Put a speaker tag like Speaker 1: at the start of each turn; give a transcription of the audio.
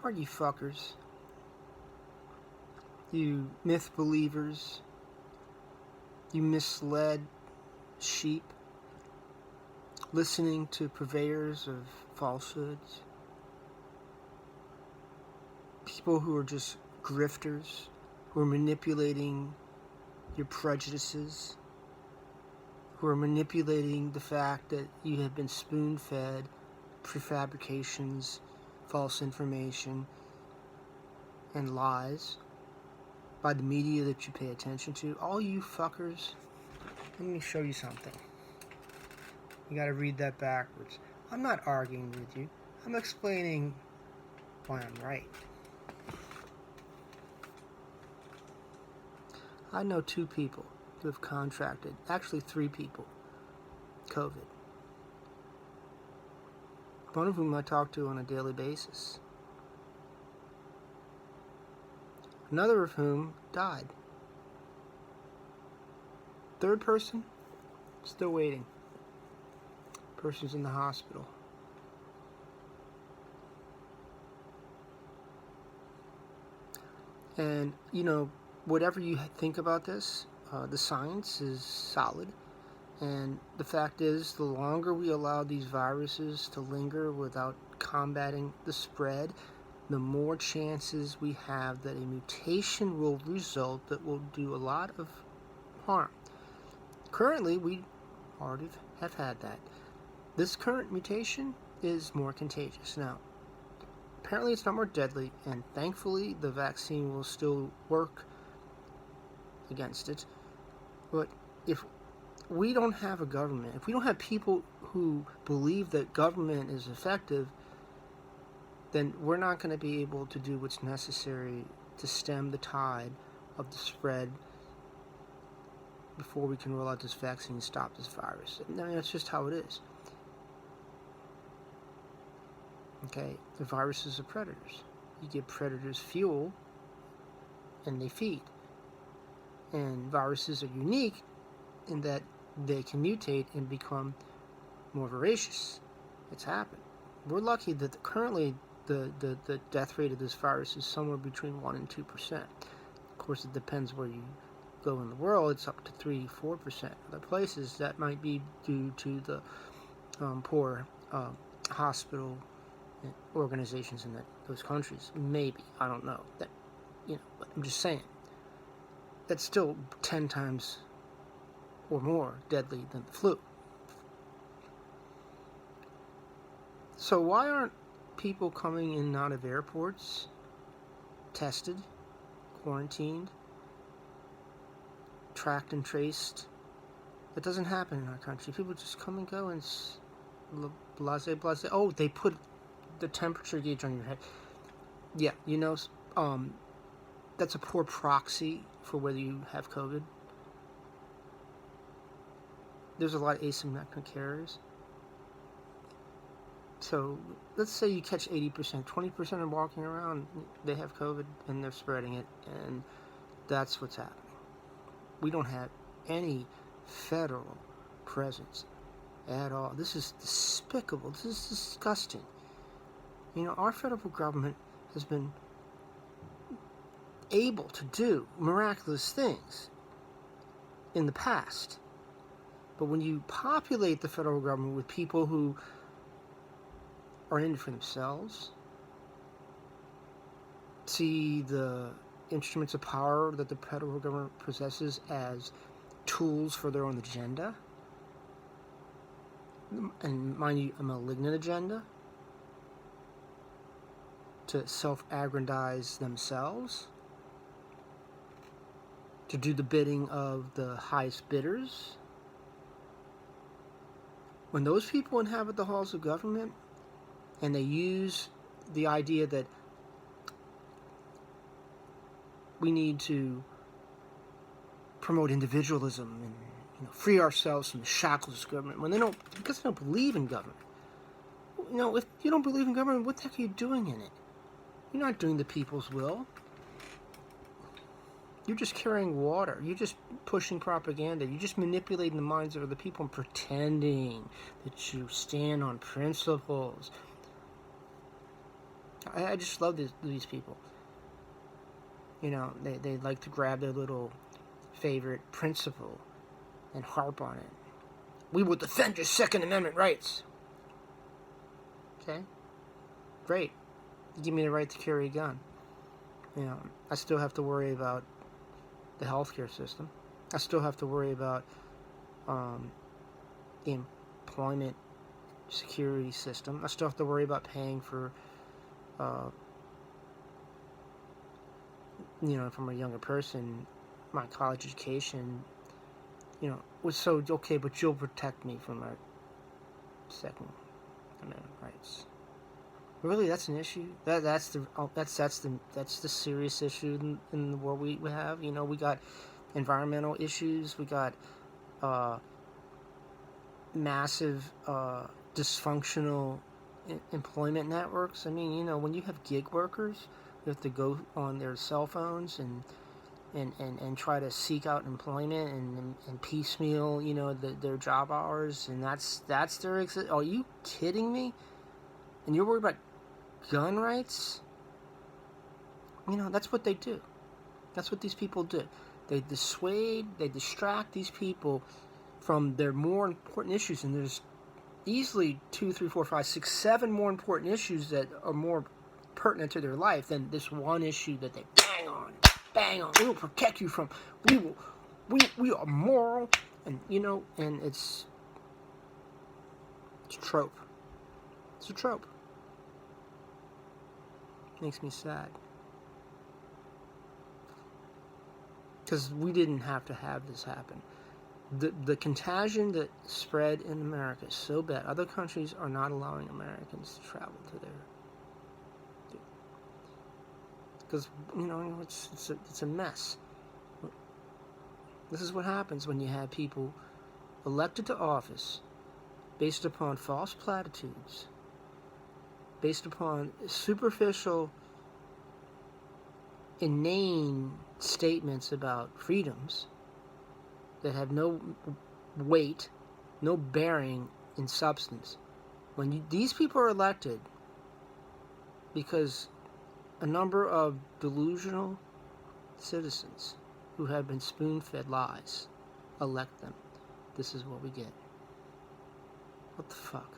Speaker 1: are you fuckers? You myth believers. You misled sheep. Listening to purveyors of falsehoods. People who are just grifters. Who are manipulating your prejudices. Who are manipulating the fact that you have been spoon-fed prefabrications, false information, and lies by the media that you pay attention to. All you fuckers, let me show you something. You gotta read that backwards. I'm not arguing with you. I'm explaining why I'm right. I know 2 people who have contracted, actually 3 people, COVID. One of whom I talk to on a daily basis. Another of whom died. Third person, still waiting. Person's in the hospital. And, whatever you think about this, the science is solid. And the fact is, the longer we allow these viruses to linger without combating the spread, the more chances we have that a mutation will result that will do a lot of harm. Currently, we already have had that. This current mutation is more contagious. Now, apparently it's not more deadly, and thankfully the vaccine will still work against it. But if we don't have a government, if we don't have people who believe that government is effective, then we're not going to be able to do what's necessary to stem the tide of the spread before we can roll out this vaccine and stop this virus. I mean, that's just how it is. Okay, the viruses are predators. You give predators fuel, and they feed. And viruses are unique in that they can mutate and become more voracious. It's happened. We're lucky that currently the death rate of this virus is somewhere between 1% and 2%. Of course, it depends where you go in the world. It's up to 3-4%. Other places that might be due to the poor hospital organizations in those countries. Maybe, I don't know. But I'm just saying. That's still 10 times or more deadly than the flu. So why aren't people coming in and out of airports tested, quarantined, tracked and traced? That doesn't happen in our country. People just come and go and blase. Oh, they put the temperature gauge on your head. Yeah, that's a poor proxy for whether you have COVID. There's a lot of asymptomatic carriers. So let's say you catch 80%, 20% are walking around, they have COVID and they're spreading it, and that's what's happening. We don't have any federal presence at all. This is despicable. This is disgusting. Our federal government has been able to do miraculous things in the past. But when you populate the federal government with people who are in it for themselves, see the instruments of power that the federal government possesses as tools for their own agenda, and mind you, a malignant agenda, to self-aggrandize themselves, to do the bidding of the highest bidders. When those people inhabit the halls of government and they use the idea that we need to promote individualism and free ourselves from the shackles of government, because they don't believe in government. If you don't believe in government, what the heck are you doing in it? You're not doing the people's will. You're just carrying water. You're just pushing propaganda. You're just manipulating the minds of other people and pretending that you stand on principles. I just love these people. You know, they like to grab their little favorite principle and harp on it. We will defend your Second Amendment rights. Okay? Great. Give me the right to carry a gun. You know, I still have to worry about the healthcare system. I still have to worry about the employment security system. I still have to worry about paying for, you know, from a younger person, my college education. You know, was so okay, but you'll protect me from my Second Amendment rights. Really, that's an issue. That's the serious issue in the world we have. You know, we got environmental issues. We got massive dysfunctional employment networks. I mean, you know, when you have gig workers, you have to go on their cell phones and try to seek out employment and piecemeal, you know, their job hours, and that's their exit. Are you kidding me? And you're worried about gun rights? You know, that's what they do. That's what these people do. They dissuade, they distract these people from their more important issues, and there's easily 2, 3, 4, 5, 6, 7 more important issues that are more pertinent to their life than this one issue that they bang on. We will protect you from. We are moral, and you know, and it's a trope. It's a trope. Makes me sad. Because we didn't have to have this happen. The contagion that spread in America is so bad. Other countries are not allowing Americans to travel to there. Because, you know, it's a mess. This is what happens when you have people elected to office based upon false platitudes, based upon superficial, inane statements about freedoms that have no weight, no bearing in substance. When these people are elected because a number of delusional citizens who have been spoon-fed lies elect them, this is what we get. What the fuck?